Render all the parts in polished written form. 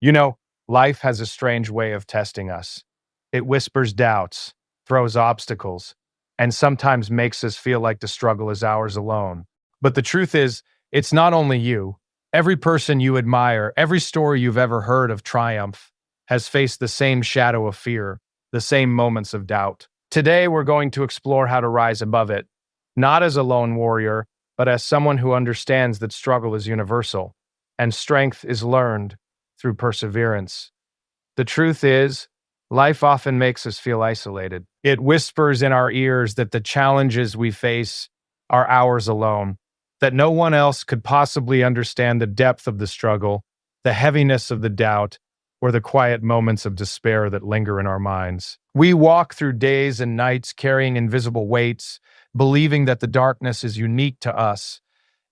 You know, life has a strange way of testing us. It whispers doubts, throws obstacles, and sometimes makes us feel like the struggle is ours alone. But the truth is, it's not only you. Every person you admire, every story you've ever heard of triumph, has faced the same shadow of fear, the same moments of doubt. Today, we're going to explore how to rise above it, not as a lone warrior, but as someone who understands that struggle is universal and strength is learned through perseverance. The truth is, life often makes us feel isolated. It whispers in our ears that the challenges we face are ours alone, that no one else could possibly understand the depth of the struggle, the heaviness of the doubt, or the quiet moments of despair that linger in our minds. We walk through days and nights carrying invisible weights, believing that the darkness is unique to us,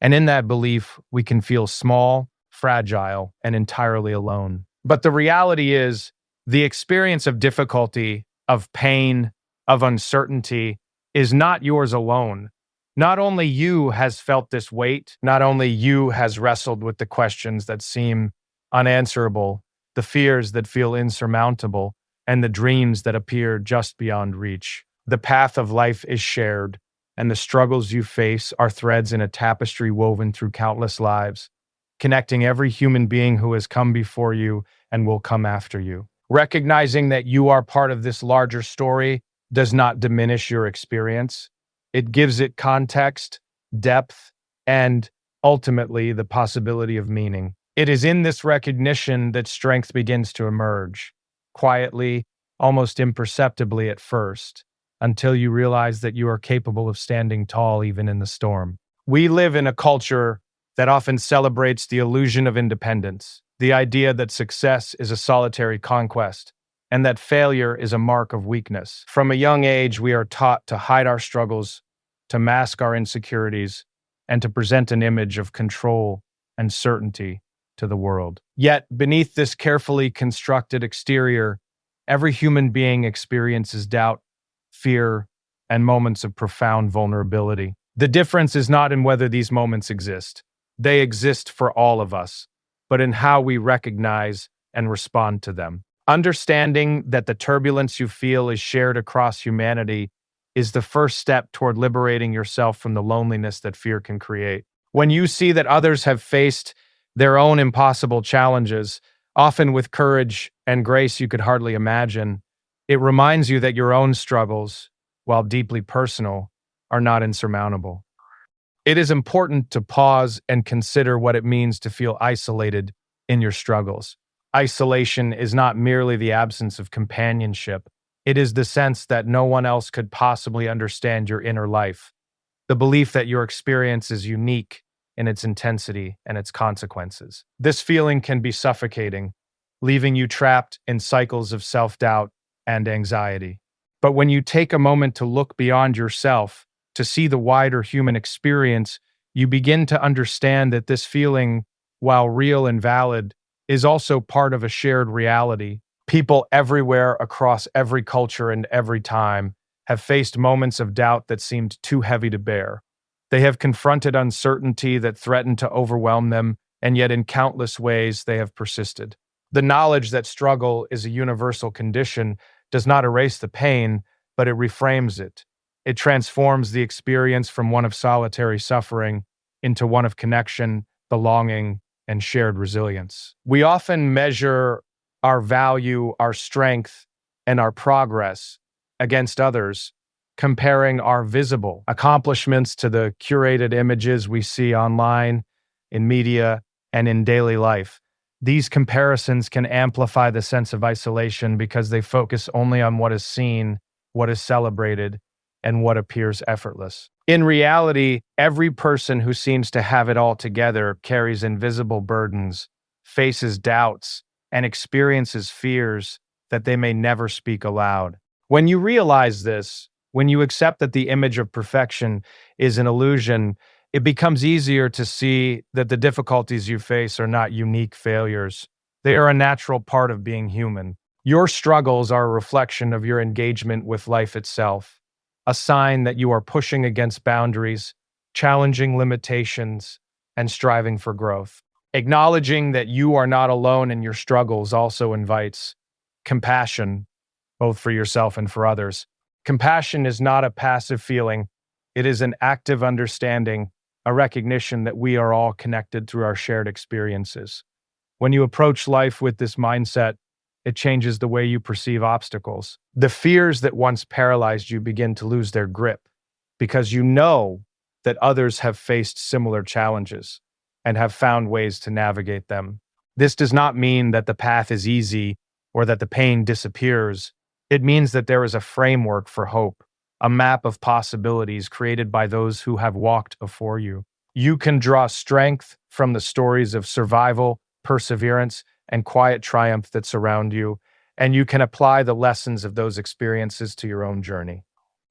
and in that belief, we can feel small, fragile, and entirely alone. But the reality is, the experience of difficulty, of pain, of uncertainty is not yours alone. Not only you has felt this weight, not only you has wrestled with the questions that seem unanswerable, the fears that feel insurmountable, and the dreams that appear just beyond reach. The path of life is shared, and the struggles you face are threads in a tapestry woven through countless lives, connecting every human being who has come before you and will come after you. Recognizing that you are part of this larger story does not diminish your experience. It gives it context, depth, and ultimately the possibility of meaning. It is in this recognition that strength begins to emerge, quietly, almost imperceptibly at first, until you realize that you are capable of standing tall even in the storm. We live in a culture that often celebrates the illusion of independence, the idea that success is a solitary conquest, and that failure is a mark of weakness. From a young age, we are taught to hide our struggles, to mask our insecurities, and to present an image of control and certainty to the world. Yet, beneath this carefully constructed exterior, every human being experiences doubt, fear, and moments of profound vulnerability. The difference is not in whether these moments exist. They exist for all of us, but in how we recognize and respond to them. Understanding that the turbulence you feel is shared across humanity is the first step toward liberating yourself from the loneliness that fear can create. When you see that others have faced their own impossible challenges, often with courage and grace you could hardly imagine, it reminds you that your own struggles, while deeply personal, are not insurmountable. It is important to pause and consider what it means to feel isolated in your struggles. Isolation is not merely the absence of companionship. It is the sense that no one else could possibly understand your inner life, the belief that your experience is unique in its intensity and its consequences. This feeling can be suffocating, leaving you trapped in cycles of self-doubt and anxiety. But when you take a moment to look beyond yourself, to see the wider human experience, you begin to understand that this feeling, while real and valid, is also part of a shared reality. People everywhere across every culture and every time have faced moments of doubt that seemed too heavy to bear. They have confronted uncertainty that threatened to overwhelm them, and yet in countless ways they have persisted. The knowledge that struggle is a universal condition does not erase the pain, but it reframes it. It transforms the experience from one of solitary suffering into one of connection, belonging, and shared resilience. We often measure our value, our strength, and our progress against others, comparing our visible accomplishments to the curated images we see online, in media, and in daily life. These comparisons can amplify the sense of isolation because they focus only on what is seen, what is celebrated, and what appears effortless. In reality, every person who seems to have it all together carries invisible burdens, faces doubts, and experiences fears that they may never speak aloud. When you realize this, when you accept that the image of perfection is an illusion, it becomes easier to see that the difficulties you face are not unique failures. They are a natural part of being human. Your struggles are a reflection of your engagement with life itself, a sign that you are pushing against boundaries, challenging limitations, and striving for growth. Acknowledging that you are not alone in your struggles also invites compassion, both for yourself and for others. Compassion is not a passive feeling, it is an active understanding, a recognition that we are all connected through our shared experiences. When you approach life with this mindset, it changes the way you perceive obstacles. The fears that once paralyzed you begin to lose their grip because you know that others have faced similar challenges and have found ways to navigate them. This does not mean that the path is easy or that the pain disappears. It means that there is a framework for hope, a map of possibilities created by those who have walked before you. You can draw strength from the stories of survival, perseverance, and quiet triumph that surround you, and you can apply the lessons of those experiences to your own journey.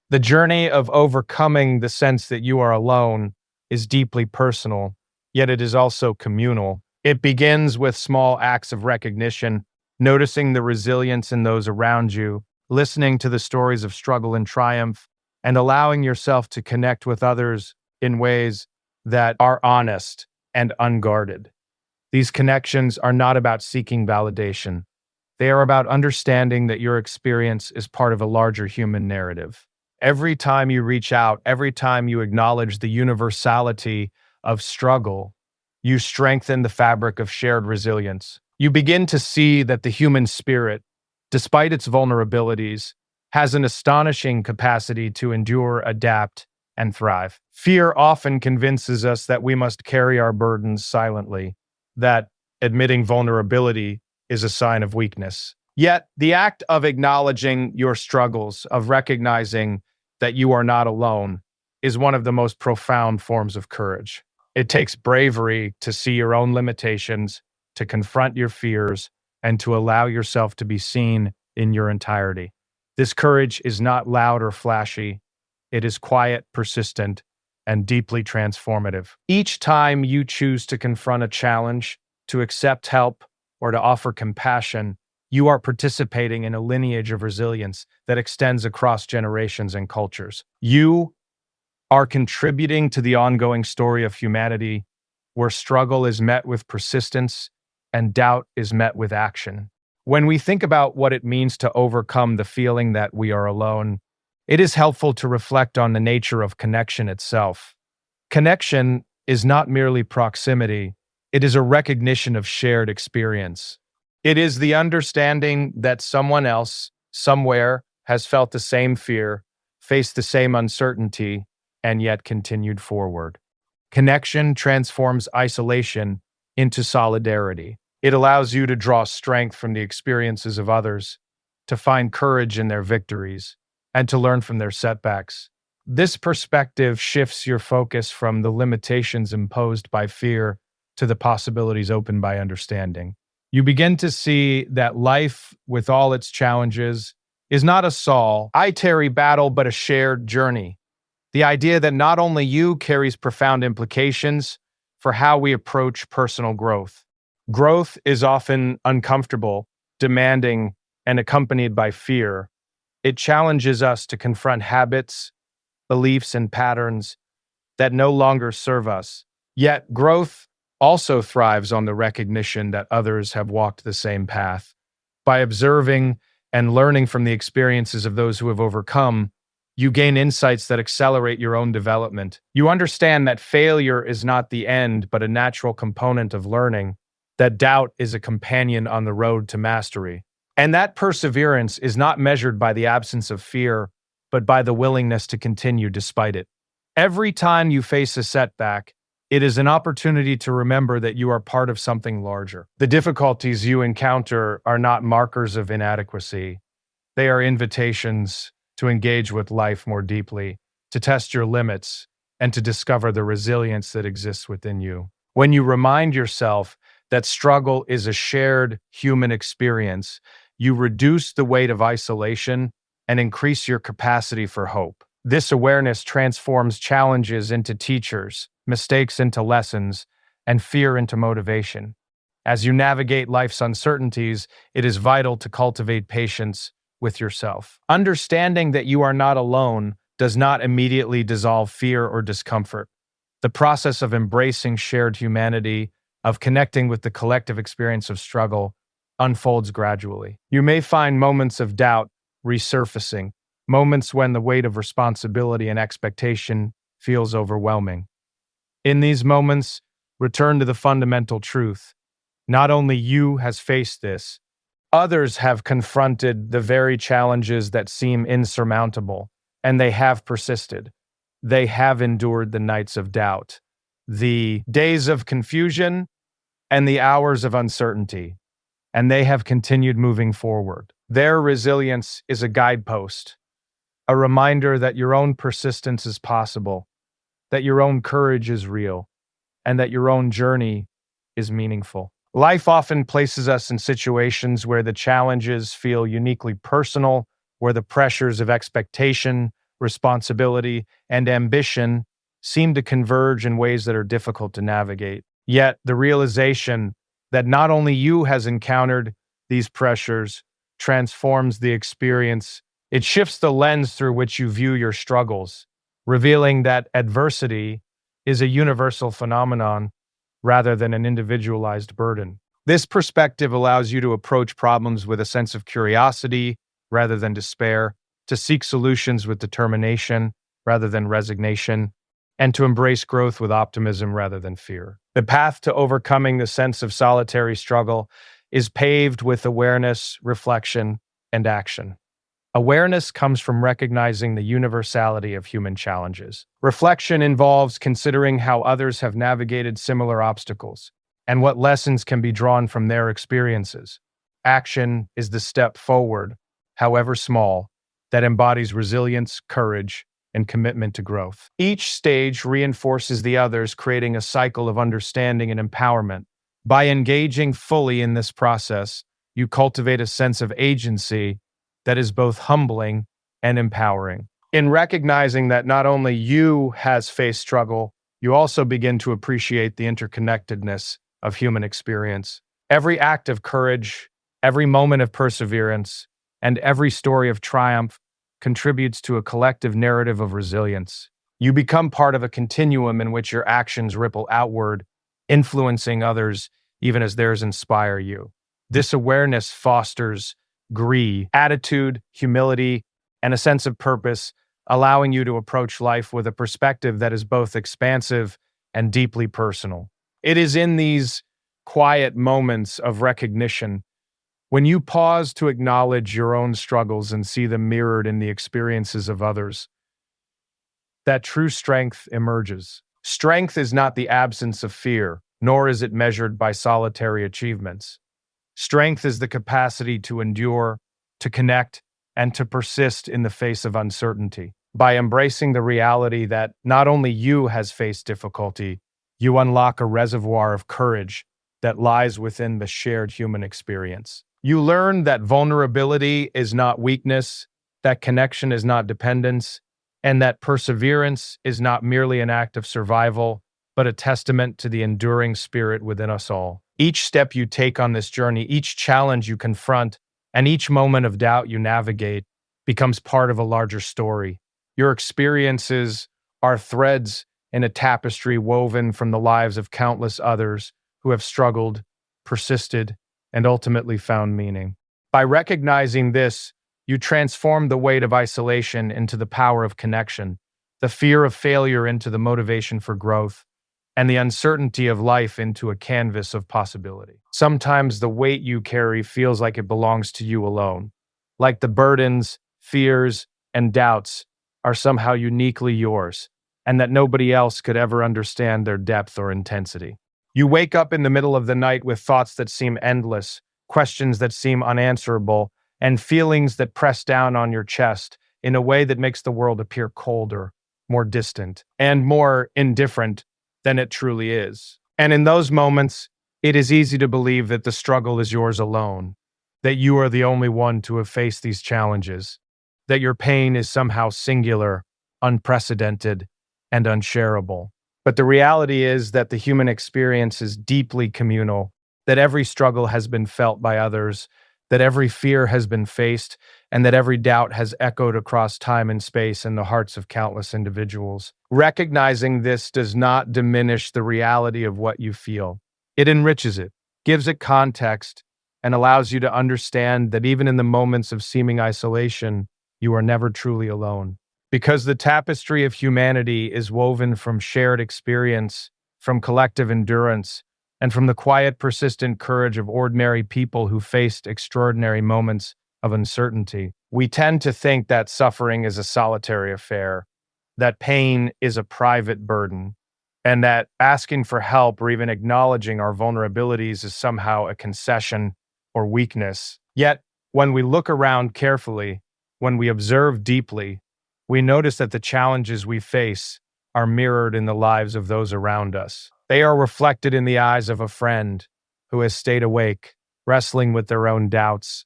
The journey of overcoming the sense that you are alone is deeply personal, yet it is also communal. It begins with small acts of recognition, noticing the resilience in those around you, listening to the stories of struggle and triumph, and allowing yourself to connect with others in ways that are honest and unguarded. These connections are not about seeking validation. They are about understanding that your experience is part of a larger human narrative. Every time you reach out, every time you acknowledge the universality of struggle, you strengthen the fabric of shared resilience. You begin to see that the human spirit, despite its vulnerabilities, has an astonishing capacity to endure, adapt, and thrive. Fear often convinces us that we must carry our burdens silently, that admitting vulnerability is a sign of weakness. Yet, the act of acknowledging your struggles, of recognizing that you are not alone, is one of the most profound forms of courage. It takes bravery to see your own limitations, to confront your fears, and to allow yourself to be seen in your entirety. This courage is not loud or flashy. It is quiet, persistent, and deeply transformative. Each time you choose to confront a challenge, to accept help, or to offer compassion, you are participating in a lineage of resilience that extends across generations and cultures. You are contributing to the ongoing story of humanity, where struggle is met with persistence and doubt is met with action. When we think about what it means to overcome the feeling that we are alone, it is helpful to reflect on the nature of connection itself. Connection is not merely proximity, it is a recognition of shared experience. It is the understanding that someone else, somewhere, has felt the same fear, faced the same uncertainty, and yet continued forward. Connection transforms isolation into solidarity. It allows you to draw strength from the experiences of others, to find courage in their victories, and to learn from their setbacks. This perspective shifts your focus from the limitations imposed by fear to the possibilities opened by understanding. You begin to see that life, with all its challenges, is not a solitary battle, but a shared journey. The idea that not only you carries profound implications for how we approach personal growth. Growth is often uncomfortable, demanding, and accompanied by fear. It challenges us to confront habits, beliefs, and patterns that no longer serve us. Yet, growth also thrives on the recognition that others have walked the same path. By observing and learning from the experiences of those who have overcome, you gain insights that accelerate your own development. You understand that failure is not the end, but a natural component of learning, that doubt is a companion on the road to mastery, and that perseverance is not measured by the absence of fear, but by the willingness to continue despite it. Every time you face a setback, it is an opportunity to remember that you are part of something larger. The difficulties you encounter are not markers of inadequacy. They are invitations to engage with life more deeply, to test your limits, and to discover the resilience that exists within you. When you remind yourself that struggle is a shared human experience, you reduce the weight of isolation and increase your capacity for hope. This awareness transforms challenges into teachers, mistakes into lessons, and fear into motivation. As you navigate life's uncertainties, it is vital to cultivate patience with yourself. Understanding that you are not alone does not immediately dissolve fear or discomfort. The process of embracing shared humanity of connecting with the collective experience of struggle unfolds gradually. You may find moments of doubt resurfacing, moments when the weight of responsibility and expectation feels overwhelming. In these moments, return to the fundamental truth. Not only you has faced this, others have confronted the very challenges that seem insurmountable, and they have persisted. They have endured the nights of doubt, the days of confusion, and the hours of uncertainty, and they have continued moving forward. Their resilience is a guidepost, a reminder that your own persistence is possible, that your own courage is real, and that your own journey is meaningful. Life often places us in situations where the challenges feel uniquely personal, where the pressures of expectation, responsibility, and ambition seem to converge in ways that are difficult to navigate. Yet, the realization that not only you has encountered these pressures transforms the experience. It shifts the lens through which you view your struggles, revealing that adversity is a universal phenomenon rather than an individualized burden. This perspective allows you to approach problems with a sense of curiosity rather than despair, to seek solutions with determination rather than resignation, and to embrace growth with optimism rather than fear. The path to overcoming the sense of solitary struggle is paved with awareness, reflection, and action. Awareness comes from recognizing the universality of human challenges. Reflection involves considering how others have navigated similar obstacles and what lessons can be drawn from their experiences. Action is the step forward, however small, that embodies resilience, courage, and commitment to growth. Each stage reinforces the others, creating a cycle of understanding and empowerment. By engaging fully in this process, you cultivate a sense of agency that is both humbling and empowering. In recognizing that not only you has faced struggle, you also begin to appreciate the interconnectedness of human experience. Every act of courage, every moment of perseverance, and every story of triumph contributes to a collective narrative of resilience. You become part of a continuum in which your actions ripple outward, influencing others even as theirs inspire you. This awareness fosters attitude, humility, and a sense of purpose, allowing you to approach life with a perspective that is both expansive and deeply personal. It is in these quiet moments of recognition, when you pause to acknowledge your own struggles and see them mirrored in the experiences of others, that true strength emerges. Strength is not the absence of fear, nor is it measured by solitary achievements. Strength is the capacity to endure, to connect, and to persist in the face of uncertainty. By embracing the reality that not only you has faced difficulty, you unlock a reservoir of courage that lies within the shared human experience. You learn that vulnerability is not weakness, that connection is not dependence, and that perseverance is not merely an act of survival, but a testament to the enduring spirit within us all. Each step you take on this journey, each challenge you confront, and each moment of doubt you navigate becomes part of a larger story. Your experiences are threads in a tapestry woven from the lives of countless others who have struggled, persisted, and ultimately found meaning. By recognizing this, you transform the weight of isolation into the power of connection, the fear of failure into the motivation for growth, and the uncertainty of life into a canvas of possibility. Sometimes the weight you carry feels like it belongs to you alone, like the burdens, fears, and doubts are somehow uniquely yours, and that nobody else could ever understand their depth or intensity. You wake up in the middle of the night with thoughts that seem endless, questions that seem unanswerable, and feelings that press down on your chest in a way that makes the world appear colder, more distant, and more indifferent than it truly is. And in those moments, it is easy to believe that the struggle is yours alone, that you are the only one to have faced these challenges, that your pain is somehow singular, unprecedented, and unshareable. But the reality is that the human experience is deeply communal, that every struggle has been felt by others, that every fear has been faced, and that every doubt has echoed across time and space in the hearts of countless individuals. Recognizing this does not diminish the reality of what you feel. It enriches it, gives it context, and allows you to understand that even in the moments of seeming isolation, you are never truly alone. Because the tapestry of humanity is woven from shared experience, from collective endurance, and from the quiet, persistent courage of ordinary people who faced extraordinary moments of uncertainty. We tend to think that suffering is a solitary affair, that pain is a private burden, and that asking for help or even acknowledging our vulnerabilities is somehow a concession or weakness. Yet, when we look around carefully, when we observe deeply, we notice that the challenges we face are mirrored in the lives of those around us. They are reflected in the eyes of a friend who has stayed awake, wrestling with their own doubts,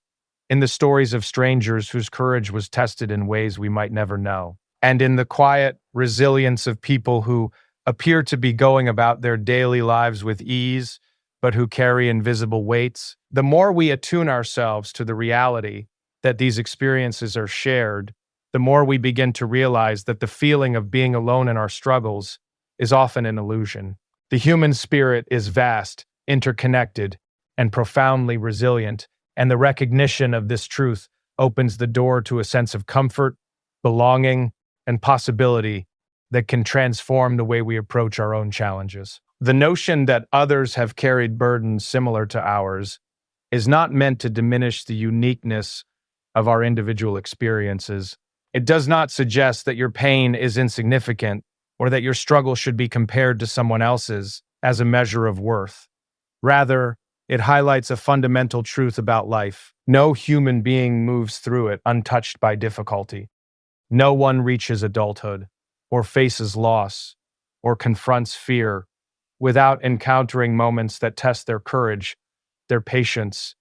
in the stories of strangers whose courage was tested in ways we might never know, and in the quiet resilience of people who appear to be going about their daily lives with ease, but who carry invisible weights. The more we attune ourselves to the reality that these experiences are shared, the more we begin to realize that the feeling of being alone in our struggles is often an illusion. The human spirit is vast, interconnected, and profoundly resilient, and the recognition of this truth opens the door to a sense of comfort, belonging, and possibility that can transform the way we approach our own challenges. The notion that others have carried burdens similar to ours is not meant to diminish the uniqueness of our individual experiences. It does not suggest that your pain is insignificant or that your struggle should be compared to someone else's as a measure of worth. Rather, it highlights a fundamental truth about life. No human being moves through it untouched by difficulty. No one reaches adulthood, or faces loss, or confronts fear without encountering moments that test their courage, their patience,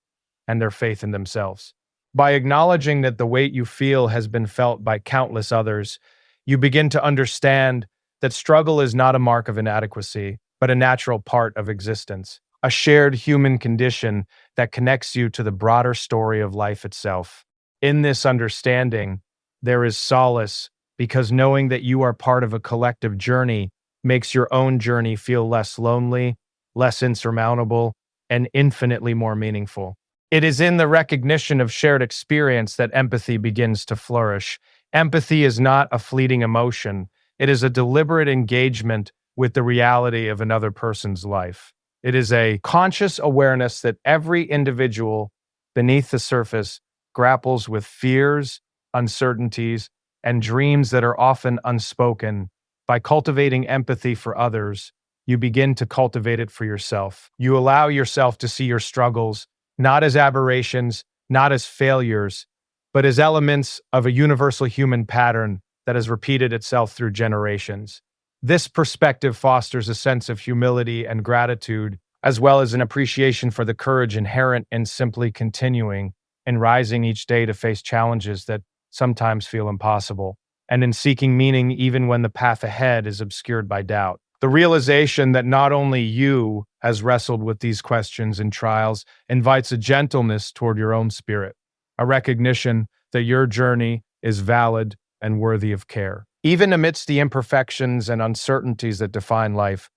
and their faith in themselves. By acknowledging that the weight you feel has been felt by countless others, you begin to understand that struggle is not a mark of inadequacy, but a natural part of existence, a shared human condition that connects you to the broader story of life itself. In this understanding, there is solace because knowing that you are part of a collective journey makes your own journey feel less lonely, less insurmountable, and infinitely more meaningful. It is in the recognition of shared experience that empathy begins to flourish. Empathy is not a fleeting emotion. It is a deliberate engagement with the reality of another person's life. It is a conscious awareness that every individual beneath the surface grapples with fears, uncertainties, and dreams that are often unspoken. By cultivating empathy for others, you begin to cultivate it for yourself. You allow yourself to see your struggles not as aberrations, not as failures, but as elements of a universal human pattern that has repeated itself through generations. This perspective fosters a sense of humility and gratitude, as well as an appreciation for the courage inherent in simply continuing and rising each day to face challenges that sometimes feel impossible, and in seeking meaning even when the path ahead is obscured by doubt. The realization that not only you has wrestled with these questions and trials invites a gentleness toward your own spirit, a recognition that your journey is valid and worthy of care. Even amidst the imperfections and uncertainties that define life,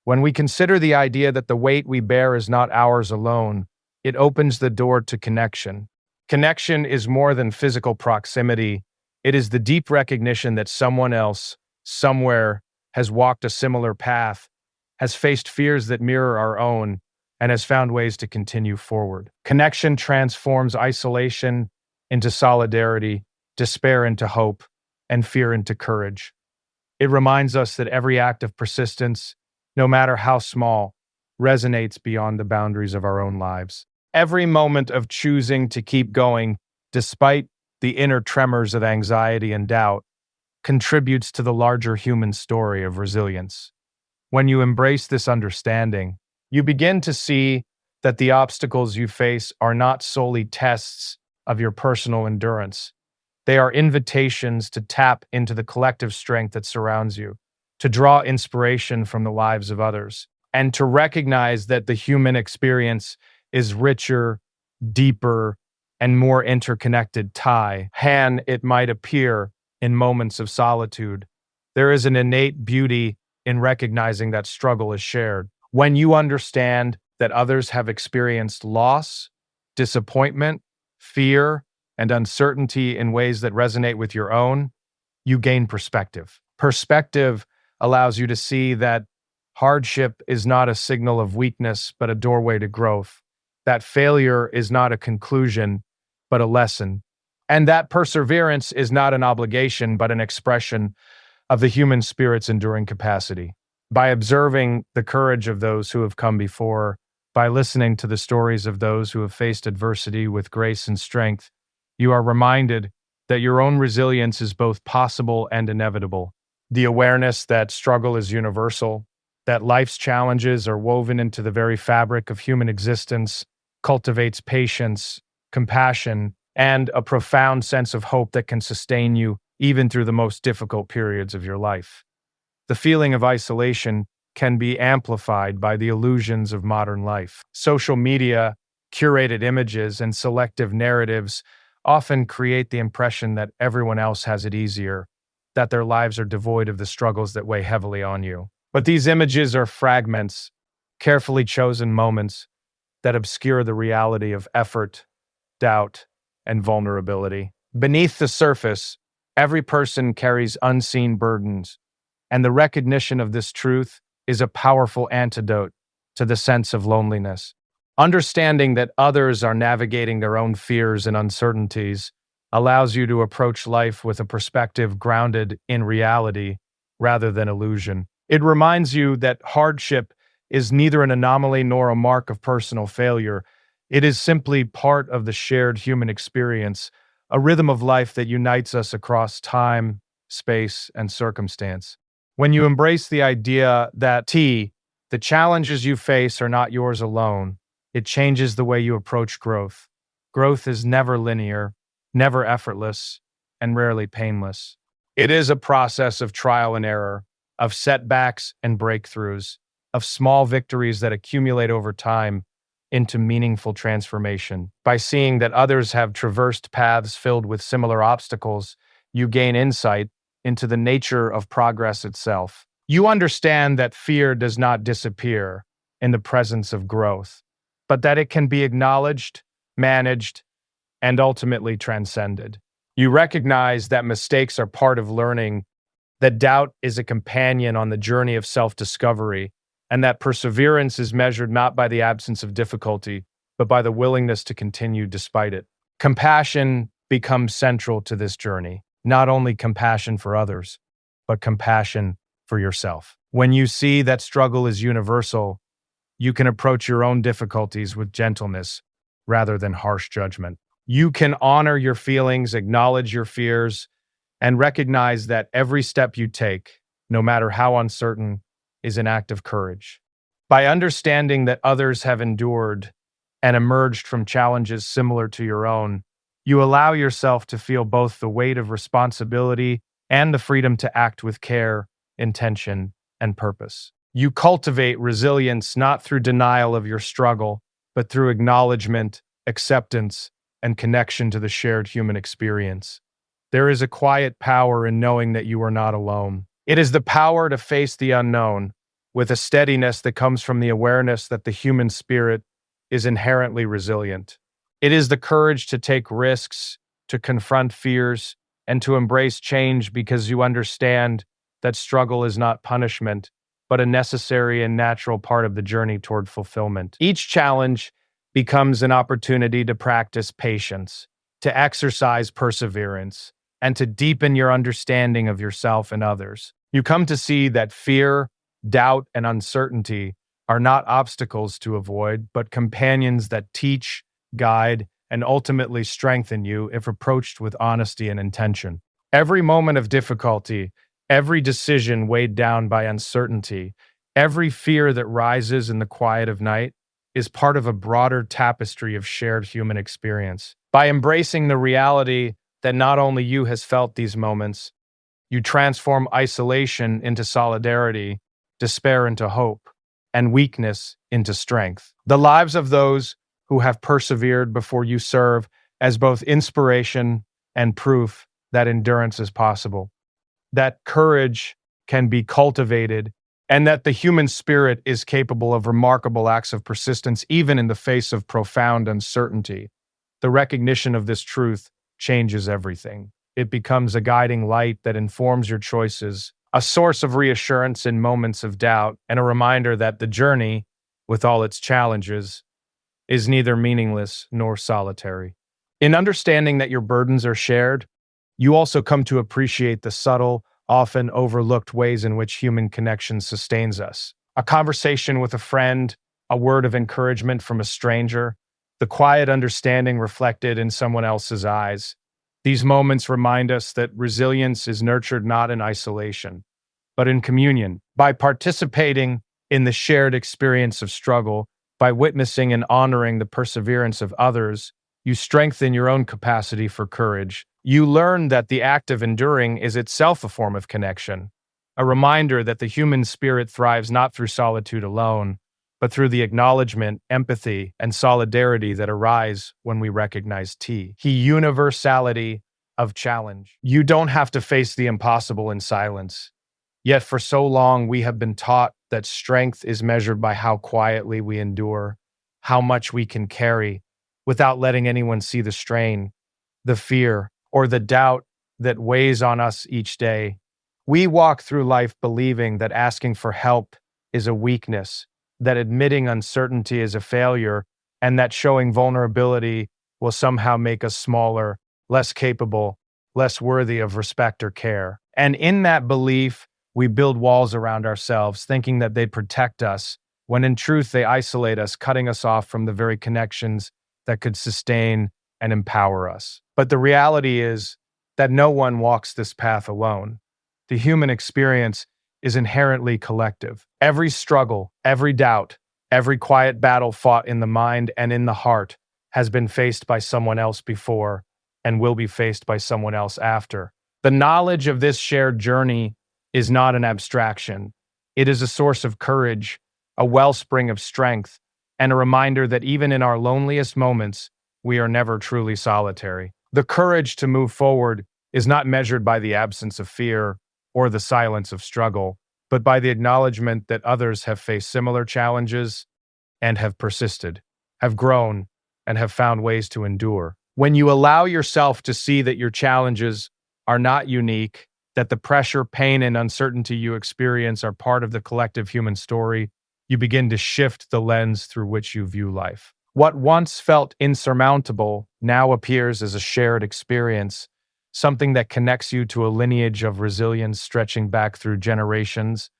when we consider the idea that the weight we bear is not ours alone, it opens the door to connection. Connection is more than physical proximity. It is the deep recognition that someone else, somewhere, has walked a similar path, has faced fears that mirror our own, and has found ways to continue forward. Connection transforms isolation into solidarity, despair into hope, and fear into courage. It reminds us that every act of persistence, no matter how small, resonates beyond the boundaries of our own lives. Every moment of choosing to keep going, despite the inner tremors of anxiety and doubt, contributes to the larger human story of resilience. When you embrace this understanding, you begin to see that the obstacles you face are not solely tests of your personal endurance. They are invitations to tap into the collective strength that surrounds you, to draw inspiration from the lives of others, and to recognize that the human experience is richer, deeper, and more interconnected than it might appear in moments of solitude. There is an innate beauty in recognizing that struggle is shared. When you understand that others have experienced loss, disappointment, fear, and uncertainty in ways that resonate with your own, you gain perspective. Perspective allows you to see that hardship is not a signal of weakness, but a doorway to growth. That failure is not a conclusion, but a lesson. And that perseverance is not an obligation, but an expression of the human spirit's enduring capacity. By observing the courage of those who have come before, by listening to the stories of those who have faced adversity with grace and strength, you are reminded that your own resilience is both possible and inevitable. The awareness that struggle is universal, that life's challenges are woven into the very fabric of human existence, cultivates patience, compassion, and a profound sense of hope that can sustain you even through the most difficult periods of your life. The feeling of isolation can be amplified by the illusions of modern life. Social media, curated images, and selective narratives often create the impression that everyone else has it easier, that their lives are devoid of the struggles that weigh heavily on you. But these images are fragments, carefully chosen moments that obscure the reality of effort, doubt, and vulnerability. Beneath the surface, every person carries unseen burdens, and the recognition of this truth is a powerful antidote to the sense of loneliness. Understanding that others are navigating their own fears and uncertainties allows you to approach life with a perspective grounded in reality rather than illusion. It reminds you that hardship is neither an anomaly nor a mark of personal failure. It is simply part of the shared human experience, a rhythm of life that unites us across time, space, and circumstance. When you embrace the idea that the challenges you face are not yours alone, it changes the way you approach growth. Growth is never linear, never effortless, and rarely painless. It is a process of trial and error, of setbacks and breakthroughs, of small victories that accumulate over time into meaningful transformation. By seeing that others have traversed paths filled with similar obstacles, you gain insight into the nature of progress itself. You understand that fear does not disappear in the presence of growth, but that it can be acknowledged, managed, and ultimately transcended. You recognize that mistakes are part of learning, that doubt is a companion on the journey of self-discovery, and that perseverance is measured not by the absence of difficulty, but by the willingness to continue despite it. Compassion becomes central to this journey, not only compassion for others, but compassion for yourself. When you see that struggle is universal, you can approach your own difficulties with gentleness rather than harsh judgment. You can honor your feelings, acknowledge your fears, and recognize that every step you take, no matter how uncertain, is an act of courage. By understanding that others have endured and emerged from challenges similar to your own, you allow yourself to feel both the weight of responsibility and the freedom to act with care, intention, and purpose. You cultivate resilience not through denial of your struggle, but through acknowledgement, acceptance, and connection to the shared human experience. There is a quiet power in knowing that you are not alone. It is the power to face the unknown with a steadiness that comes from the awareness that the human spirit is inherently resilient. It is the courage to take risks, to confront fears, and to embrace change because you understand that struggle is not punishment, but a necessary and natural part of the journey toward fulfillment. Each challenge becomes an opportunity to practice patience, to exercise perseverance, and to deepen your understanding of yourself and others. You come to see that fear, doubt, and uncertainty are not obstacles to avoid, but companions that teach, guide, and ultimately strengthen you if approached with honesty and intention. Every moment of difficulty, every decision weighed down by uncertainty, every fear that rises in the quiet of night is part of a broader tapestry of shared human experience. By embracing the reality that not only you has felt these moments, you transform isolation into solidarity, despair into hope, and weakness into strength. The lives of those who have persevered before you serve as both inspiration and proof that endurance is possible, that courage can be cultivated, and that the human spirit is capable of remarkable acts of persistence even in the face of profound uncertainty. The recognition of this truth changes everything. It becomes a guiding light that informs your choices, a source of reassurance in moments of doubt, and a reminder that the journey, with all its challenges, is neither meaningless nor solitary. In understanding that your burdens are shared, you also come to appreciate the subtle, often overlooked ways in which human connection sustains us. A conversation with a friend, a word of encouragement from a stranger, the quiet understanding reflected in someone else's eyes. These moments remind us that resilience is nurtured not in isolation, but in communion. By participating in the shared experience of struggle, by witnessing and honoring the perseverance of others, you strengthen your own capacity for courage. You learn that the act of enduring is itself a form of connection, a reminder that the human spirit thrives not through solitude alone, but through the acknowledgement, empathy, and solidarity that arise when we recognize the universality of challenge. You don't have to face the impossible in silence. Yet for so long, we have been taught that strength is measured by how quietly we endure, how much we can carry, without letting anyone see the strain, the fear, or the doubt that weighs on us each day. We walk through life believing that asking for help is a weakness, that admitting uncertainty is a failure, and that showing vulnerability will somehow make us smaller, less capable, less worthy of respect or care. And in that belief, we build walls around ourselves, thinking that they protect us, when in truth they isolate us, cutting us off from the very connections that could sustain and empower us. But the reality is that no one walks this path alone. The human experience is inherently collective. Every struggle, every doubt, every quiet battle fought in the mind and in the heart has been faced by someone else before and will be faced by someone else after. The knowledge of this shared journey is not an abstraction. It is a source of courage, a wellspring of strength, and a reminder that even in our loneliest moments, we are never truly solitary. The courage to move forward is not measured by the absence of fear or the silence of struggle, but by the acknowledgement that others have faced similar challenges and have persisted, have grown, and have found ways to endure. When you allow yourself to see that your challenges are not unique, that the pressure, pain, and uncertainty you experience are part of the collective human story, you begin to shift the lens through which you view life. What once felt insurmountable now appears as a shared experience, something that connects you to a lineage of resilience stretching back through generations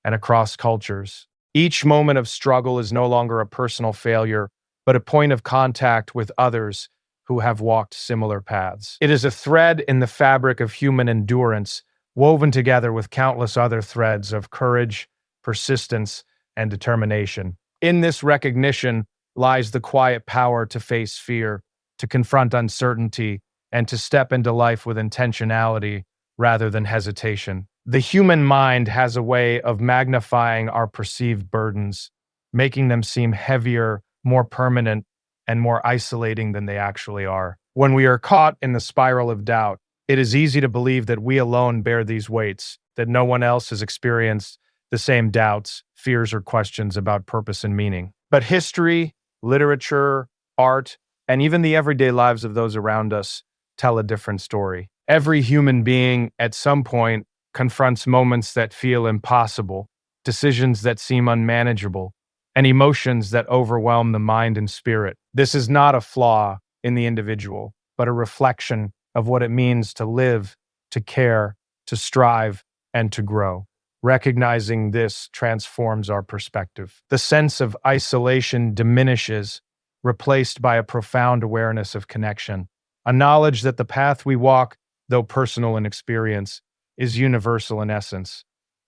and across cultures. Each moment of struggle is no longer a personal failure, but a point of contact with others who have walked similar paths. It is a thread in the fabric of human endurance, woven together with countless other threads of courage, persistence, and determination. In this recognition lies the quiet power to face fear, to confront uncertainty, and to step into life with intentionality rather than hesitation. The human mind has a way of magnifying our perceived burdens, making them seem heavier, more permanent, and more isolating than they actually are. When we are caught in the spiral of doubt, it is easy to believe that we alone bear these weights, that no one else has experienced the same doubts, fears, or questions about purpose and meaning. But history, literature, art, and even the everyday lives of those around us tell a different story. Every human being, at some point, confronts moments that feel impossible, decisions that seem unmanageable, and emotions that overwhelm the mind and spirit. This is not a flaw in the individual, but a reflection of what it means to live, to care, to strive, and to grow. Recognizing this transforms our perspective. The sense of isolation diminishes, replaced by a profound awareness of connection, a knowledge that the path we walk, though personal in experience, is universal in essence.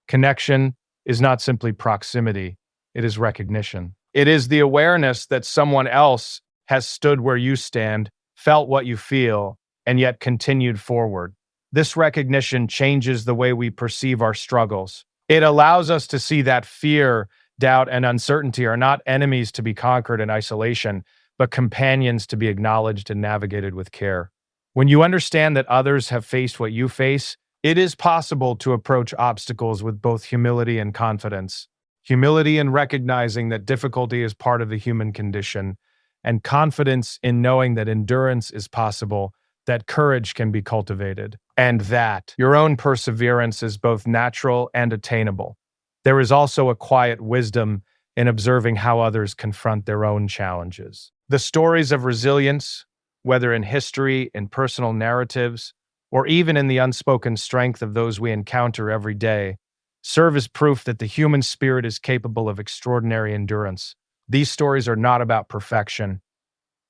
Connection is not simply proximity, it is recognition. It is the awareness that someone else has stood where you stand, felt what you feel, and yet continued forward. This recognition changes the way we perceive our struggles. It allows us to see that fear, doubt, and uncertainty are not enemies to be conquered in isolation, but companions to be acknowledged and navigated with care. When you understand that others have faced what you face, It is possible to approach obstacles with both humility and confidence. Humility in recognizing that difficulty is part of the human condition, and confidence in knowing that endurance is possible, that courage can be cultivated, and that your own perseverance is both natural and attainable. There is also a quiet wisdom in observing how others confront their own challenges. The stories of resilience, whether in history, in personal narratives, or even in the unspoken strength of those we encounter every day, serve as proof that the human spirit is capable of extraordinary endurance. These stories are not about perfection.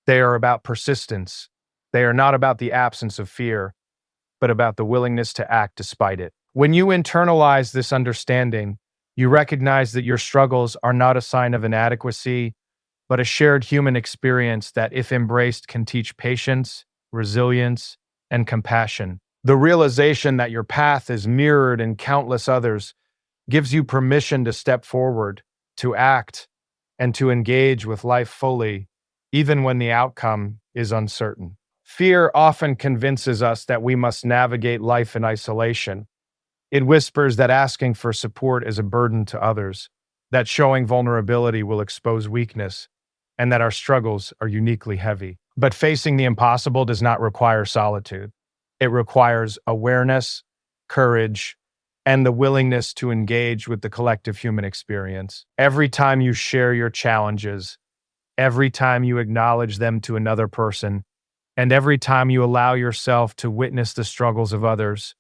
They are about persistence. They are not about the absence of fear, but about the willingness to act despite it. When you internalize this understanding, you recognize that your struggles are not a sign of inadequacy, but a shared human experience that, if embraced, can teach patience, resilience, and compassion. The realization that your path is mirrored in countless others gives you permission to step forward, to act, and to engage with life fully, even when the outcome is uncertain. Fear often convinces us that we must navigate life in isolation. It whispers that asking for support is a burden to others, that showing vulnerability will expose weakness, and that our struggles are uniquely heavy. But facing the impossible does not require solitude. It requires awareness, courage, and the willingness to engage with the collective human experience. Every time you share your challenges, every time you acknowledge them to another person, and every time you allow yourself to witness the struggles of others,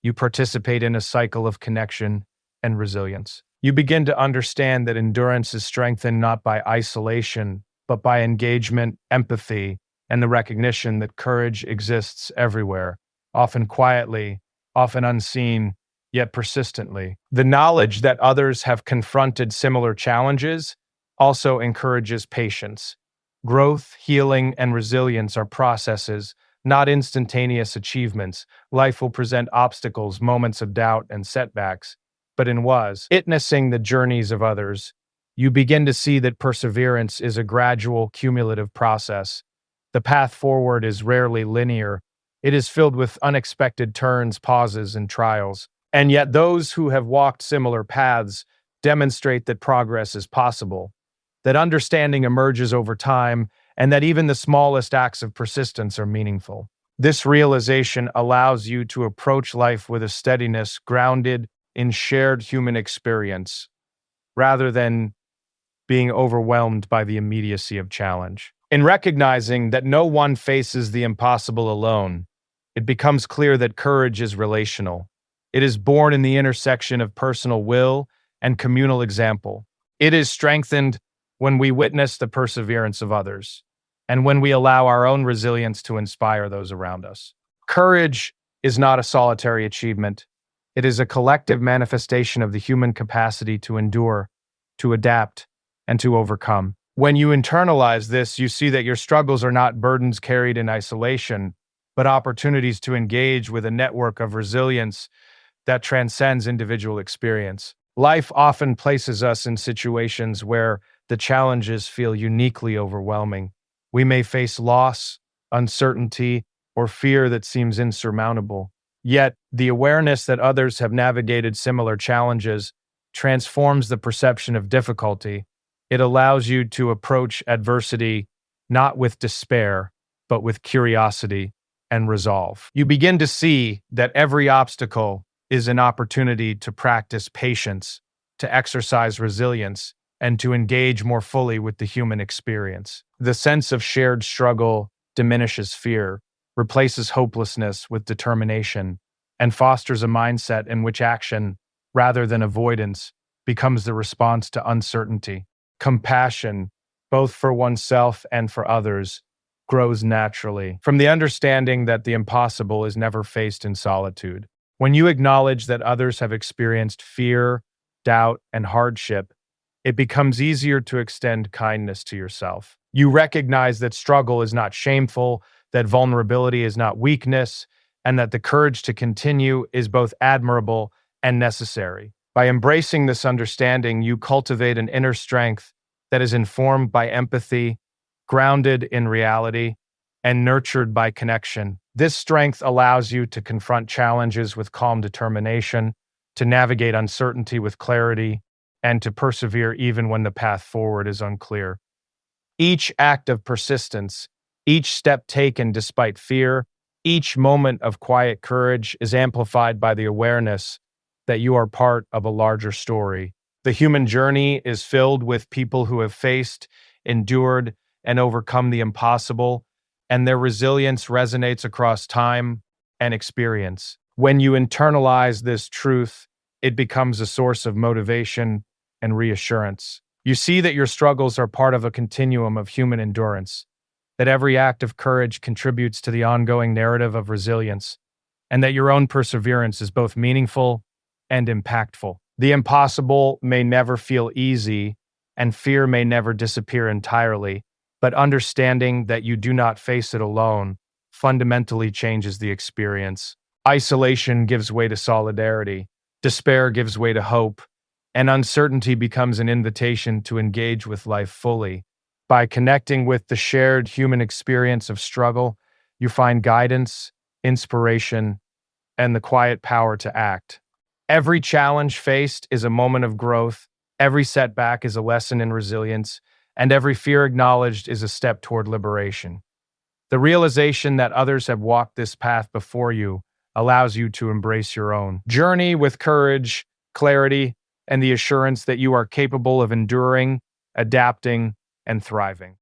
you participate in a cycle of connection and resilience. You begin to understand that endurance is strengthened not by isolation, but by engagement, empathy, and the recognition that courage exists everywhere, often quietly, often unseen, yet persistently. The knowledge that others have confronted similar challenges also encourages patience. Growth, healing, and resilience are processes, not instantaneous achievements. Life will present obstacles, moments of doubt, and setbacks. But in witnessing the journeys of others, you begin to see that perseverance is a gradual, cumulative process. The path forward is rarely linear. It is filled with unexpected turns, pauses, and trials. And yet those who have walked similar paths demonstrate that progress is possible, that understanding emerges over time, and that even the smallest acts of persistence are meaningful. This realization allows you to approach life with a steadiness grounded in shared human experience, rather than being overwhelmed by the immediacy of challenge. In recognizing that no one faces the impossible alone, it becomes clear that courage is relational. It is born in the intersection of personal will and communal example. It is strengthened when we witness the perseverance of others, and when we allow our own resilience to inspire those around us. Courage is not a solitary achievement. It is a collective manifestation of the human capacity to endure, to adapt, and to overcome. When you internalize this, you see that your struggles are not burdens carried in isolation, but opportunities to engage with a network of resilience that transcends individual experience. Life often places us in situations where the challenges feel uniquely overwhelming. We may face loss, uncertainty, or fear that seems insurmountable. Yet, the awareness that others have navigated similar challenges transforms the perception of difficulty. It allows you to approach adversity not with despair, but with curiosity and resolve. You begin to see that every obstacle is an opportunity to practice patience, to exercise resilience, and to engage more fully with the human experience. The sense of shared struggle diminishes fear, replaces hopelessness with determination, and fosters a mindset in which action, rather than avoidance, becomes the response to uncertainty. Compassion, both for oneself and for others, grows naturally from the understanding that the impossible is never faced in solitude. When you acknowledge that others have experienced fear, doubt, and hardship, it becomes easier to extend kindness to yourself. You recognize that struggle is not shameful, that vulnerability is not weakness, and that the courage to continue is both admirable and necessary. By embracing this understanding, you cultivate an inner strength that is informed by empathy, grounded in reality, and nurtured by connection. This strength allows you to confront challenges with calm determination, to navigate uncertainty with clarity, and to persevere even when the path forward is unclear. Each act of persistence, each step taken despite fear, each moment of quiet courage is amplified by the awareness that you are part of a larger story. The human journey is filled with people who have faced, endured, and overcome the impossible, and their resilience resonates across time and experience. When you internalize this truth, it becomes a source of motivation and reassurance. You see that your struggles are part of a continuum of human endurance, that every act of courage contributes to the ongoing narrative of resilience, and that your own perseverance is both meaningful and impactful. The impossible may never feel easy, and fear may never disappear entirely, but understanding that you do not face it alone fundamentally changes the experience. Isolation gives way to solidarity, despair gives way to hope, and uncertainty becomes an invitation to engage with life fully. By connecting with the shared human experience of struggle, you find guidance, inspiration, and the quiet power to act. Every challenge faced is a moment of growth, every setback is a lesson in resilience, and every fear acknowledged is a step toward liberation. The realization that others have walked this path before you allows you to embrace your own journey with courage, clarity, and the assurance that you are capable of enduring, adapting, and thriving.